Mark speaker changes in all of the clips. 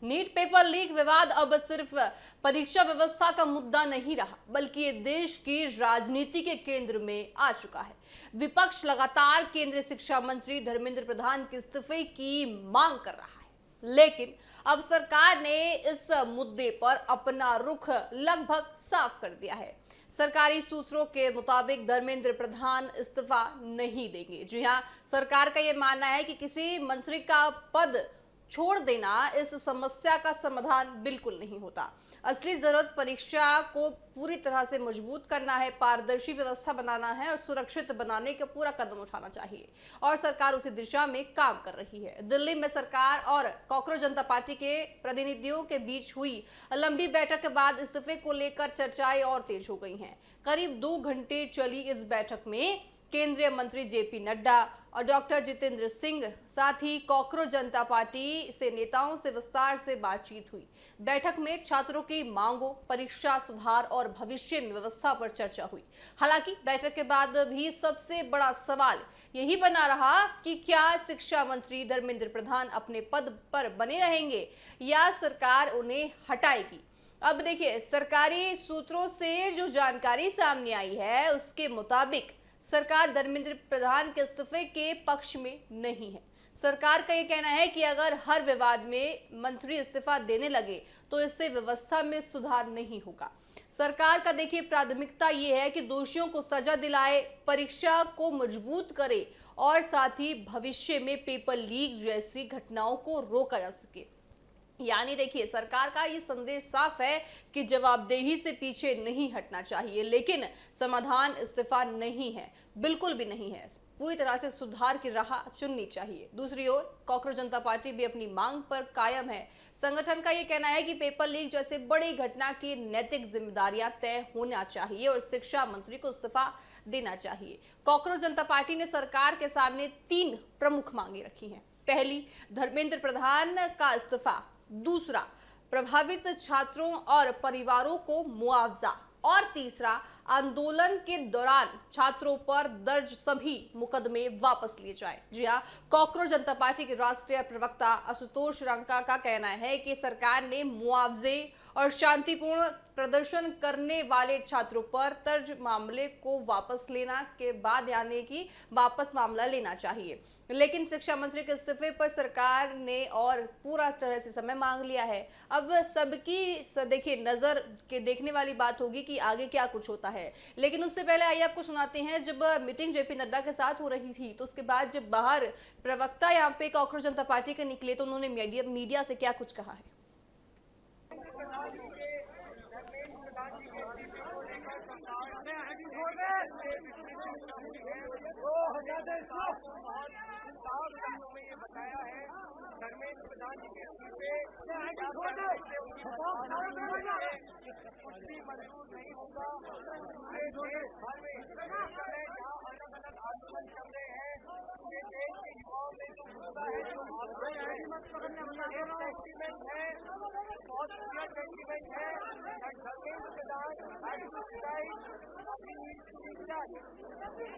Speaker 1: NEET paper leak विवाद अब सिर्फ परीक्षा व्यवस्था का मुद्दा नहीं रहा, बल्कि ये देश की राजनीति के केंद्र में आ चुका है। विपक्ष लगातार केंद्रीय शिक्षा मंत्री धर्मेंद्र प्रधान के इस्तीफे की मांग कर रहा है, लेकिन अब सरकार ने इस मुद्दे पर अपना रुख लगभग साफ कर दिया है। सरकारी सूत्रों के मुताबिक धर्मेंद्र प्रधान इस्तीफा नहीं देंगे। जी हां, सरकार का यह मानना है कि किसी मंत्री का पद छोड़ देना इस समस्या का समाधान बिल्कुल नहीं होता। असली जरूरत परीक्षा को पूरी तरह से मजबूत करना है, पारदर्शी व्यवस्था बनाना है और सुरक्षित बनाने का पूरा कदम उठाना चाहिए, और सरकार उसी दिशा में काम कर रही है। दिल्ली में सरकार और कॉकरोच जनता पार्टी के प्रतिनिधियों के बीच हुई लंबी बैठक के बाद इस्तीफे को लेकर चर्चाएं और तेज हो गई हैं। करीब 2 घंटे चली इस बैठक में केंद्रीय मंत्री जेपी नड्डा और डॉक्टर जितेंद्र सिंह, साथ ही कॉकरोच जनता पार्टी से नेताओं से विस्तार से बातचीत हुई। बैठक में छात्रों की मांगों, परीक्षा सुधार और भविष्य में व्यवस्था पर चर्चा हुई। हालांकि बैठक के बाद भी सबसे बड़ा सवाल यही बना रहा कि क्या शिक्षा मंत्री धर्मेंद्र प्रधान अपने पद पर बने रहेंगे या सरकार उन्हें हटाएगी। अब देखिए, सरकारी सूत्रों से जो जानकारी सामने आई है उसके मुताबिक सरकार धर्मेंद्र प्रधान के इस्तीफे के पक्ष में नहीं है। सरकार का यह कहना है कि अगर हर विवाद में मंत्री इस्तीफा देने लगे तो इससे व्यवस्था में सुधार नहीं होगा। सरकार का देखिए प्राथमिकता ये है कि दोषियों को सजा दिलाए, परीक्षा को मजबूत करे और साथ ही भविष्य में पेपर लीक जैसी घटनाओं को रोका जा सके। यानी देखिए, सरकार का ये संदेश साफ है कि जवाबदेही से पीछे नहीं हटना चाहिए, लेकिन समाधान इस्तीफा नहीं है, बिल्कुल भी नहीं है। पूरी तरह से सुधार की राह चुननी चाहिए। दूसरी ओर कॉकरोच जनता पार्टी भी अपनी मांग पर कायम है। संगठन का ये कहना है कि पेपर लीक जैसे बड़ी घटना की नैतिक जिम्मेदारियां तय होना चाहिए और शिक्षा मंत्री को इस्तीफा देना चाहिए। कॉकरोच जनता पार्टी ने सरकार के सामने 3 प्रमुख मांगे रखी हैं। पहली, धर्मेंद्र प्रधान का इस्तीफा। दूसरा, प्रभावित छात्रों और परिवारों को मुआवजा। और तीसरा, आंदोलन के दौरान छात्रों पर दर्ज सभी मुकदमे वापस लिए जाएं। जी हां, कॉकरोच जनता पार्टी के राष्ट्रीय प्रवक्ता आशुतोष रंका का कहना है कि सरकार ने मुआवजे और शांतिपूर्ण प्रदर्शन करने वाले छात्रों पर दर्ज मामले को वापस लेना के बाद, यानी कि वापस मामला लेना चाहिए। लेकिन शिक्षा मंत्री के इस्तीफे पर सरकार ने और पूरा तरह से समय मांग लिया है। अब सबकी देखिए नजर के देखने वाली बात होगी कि आगे क्या कुछ होता है। लेकिन उससे पहले आइए आपको सुनाते हैं, जब मीटिंग जेपी नड्डा के साथ हो रही थी तो उसके बाद जब बाहर प्रवक्ता यहाँ पे कॉकरोच जनता पार्टी के निकले तो उन्होंने मीडिया से क्या कुछ कहा है।
Speaker 2: ये बताया है धर्मेंद्र प्रधान जी के इस्तीफे कुछ भी मंजूर नहीं होगा। देश भर में जहाँ अलग अलग आंदोलन चल रहे हैं, देश के युवाओं में जो मुद्दा है, जो सेंटीमेंट है, बहुत क्लियर सेंटीमेंट है। धर्मेंद्र प्रधान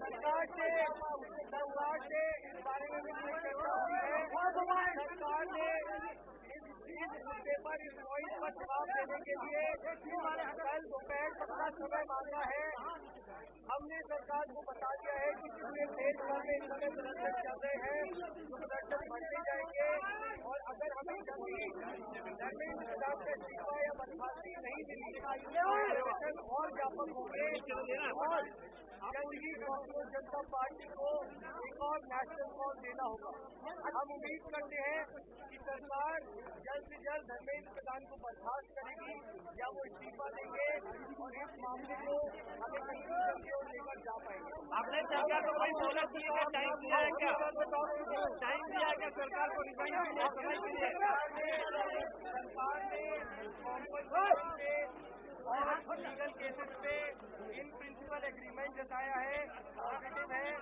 Speaker 2: सरकार से इस बारे में भी चर्चा हुई है। सरकार ने इस मुद्दे पर, इस पॉइंट पर जवाब देने के लिए कल दोपहर तक का समय मांगा है। हमने सरकार को बता दिया है कि पूरे देश भर में इस समय प्रदर्शन चल रहे हैं, जो प्रदर्शन बढ़ते जाएंगे और अगर हमें जल्दी धर्मेंद्र प्रधान का इस्तीफा या बर्खास्ती नहीं मिली प्रदर्शन और व्यापक होंगे और जल्द ही कॉकरोच जनता पार्टी को एक और नेशनल कॉल देना होगा। हम उम्मीद करते हैं कि सरकार जल्द से जल्द धर्मेंद्र प्रधान को बर्खास्त करेगी या वो इस्तीफा देंगे और इस मामले को हमें कंक्लूजन की ओर लेकर जा पाएंगे। आपने सरकार को कोई बोनस दिया है, टाइम दिया है क्या? टाइम दिया है क्या सरकार को रिजाइन के लिए, समय के लिए? सरकार ने और लीगल केसेस पे इन प्रिंसिपल एग्रीमेंट जताया है, पॉजिटिव है।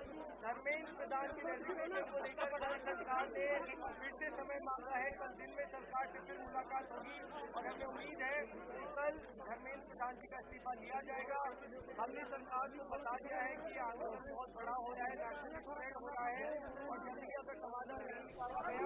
Speaker 2: धर्मेंद्र प्रधान की रेजिग्नेशन को लेकर सरकार ने फिर से समय मांगा है। कल दिन में सरकार से फिर मुलाकात होगी और हमें उम्मीद है कि कल धर्मेंद्र प्रधान जी का इस्तीफा दिया जाएगा। हमने सरकार को बता दिया है कि आंदोलन बहुत बड़ा हो रहा है, नेशनल स्प्रेड हो रहा है और जल्दी अगर समाधान नहीं निकाला गया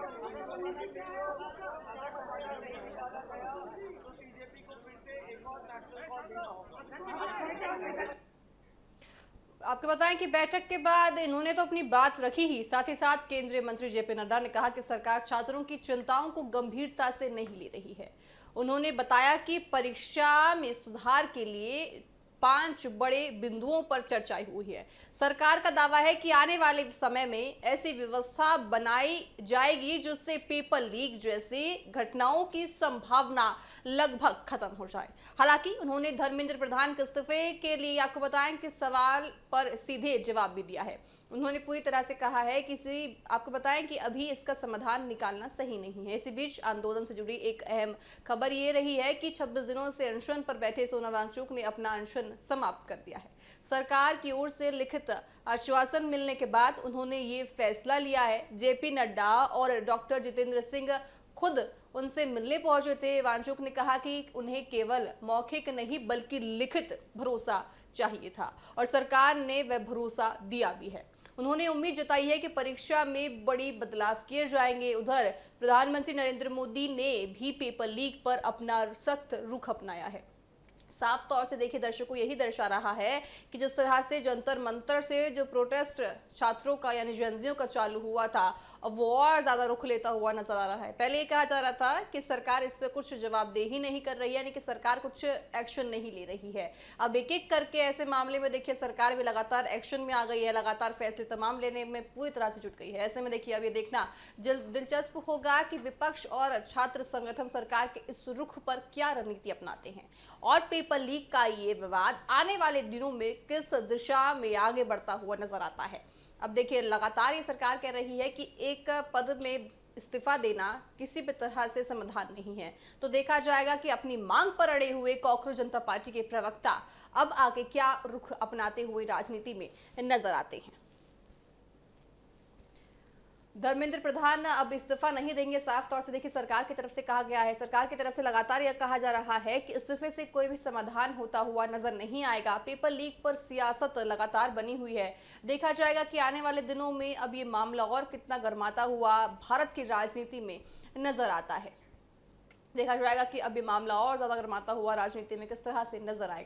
Speaker 1: आपको बताएं कि बैठक के बाद इन्होंने तो अपनी बात रखी ही, साथ ही साथ केंद्रीय मंत्री जेपी नड्डा ने कहा कि सरकार छात्रों की चिंताओं को गंभीरता से नहीं ले रही है। उन्होंने बताया कि परीक्षा में सुधार के लिए 5 बड़े बिंदुओं पर चर्चा हुई है। सरकार का दावा है कि आने वाले समय में ऐसी व्यवस्था बनाई जाएगी जिससे पेपर लीक जैसी घटनाओं की संभावना लगभग खत्म हो जाए। हालांकि उन्होंने धर्मेंद्र प्रधान के इस्तीफे के लिए आपको बताएं कि सवाल पर सीधे जवाब भी दिया है। उन्होंने पूरी तरह से कहा है कि आपको बताएं कि अभी इसका समाधान निकालना सही नहीं है। इसी बीच आंदोलन से जुड़ी एक अहम खबर ये रही है कि 26 दिनों से अनशन पर बैठे सोनम वांगचुक ने अपना अनशन समाप्त कर दिया है। सरकार की ओर से लिखित आश्वासन मिलने के बाद उन्होंने ये फैसला लिया है। जेपी नड्डा और डॉक्टर जितेंद्र सिंह खुद उनसे मिलने पहुंचे थे। वांगचुक ने कहा कि उन्हें केवल मौखिक नहीं बल्कि लिखित भरोसा चाहिए था और सरकार ने वह भरोसा दिया भी है। उन्होंने उम्मीद जताई है कि परीक्षा में बड़ी बदलाव किए जाएंगे। उधर प्रधानमंत्री नरेंद्र मोदी ने भी पेपर लीक पर अपना सख्त रुख अपनाया है। साफ तौर से देखिए दर्शकों, यही दर्शा रहा है कि जिस तरह से जंतर मंतर से जो प्रोटेस्ट छात्रों का यानी जेनजियों का चालू हुआ था, अब वो और ज्यादा रुख लेता हुआ नजर आ रहा है। पहले ये कहा जा रहा था कि सरकार इस पर कुछ जवाबदेही नहीं कर रही है, यानी कि सरकार कुछ एक्शन नहीं ले रही है। अब एक एक करके ऐसे मामले में देखिए सरकार भी लगातार एक्शन में आ गई है, लगातार फैसले तमाम लेने में पूरी तरह से जुट गई है। ऐसे में देखिए अब ये देखना दिलचस्प होगा कि विपक्ष और छात्र संगठन सरकार के इस रुख पर क्या रणनीति अपनाते हैं और पेपर लीक का ये विवाद आने वाले दिनों में किस दिशा में आगे बढ़ता हुआ नजर आता है। अब देखिए लगातार ये सरकार कह रही है कि एक पद में इस्तीफा देना किसी भी तरह से समाधान नहीं है, तो देखा जाएगा कि अपनी मांग पर अड़े हुए कॉकरोच जनता पार्टी के प्रवक्ता अब आगे क्या रुख अपनाते हुए राजनीति में नजर आते हैं। धर्मेंद्र प्रधान अब इस्तीफा नहीं देंगे, साफ तौर से देखिए सरकार की तरफ से कहा गया है। सरकार की तरफ से लगातार यह कहा जा रहा है कि इस्तीफे से कोई भी समाधान होता हुआ नजर नहीं आएगा। पेपर लीक पर सियासत लगातार बनी हुई है। देखा जाएगा कि आने वाले दिनों में अब ये मामला और कितना गर्माता हुआ भारत की राजनीति में नजर आता है। देखा जाएगा कि अब ये मामला और ज्यादा गर्माता हुआ राजनीति में किस तरह से नजर आएगा।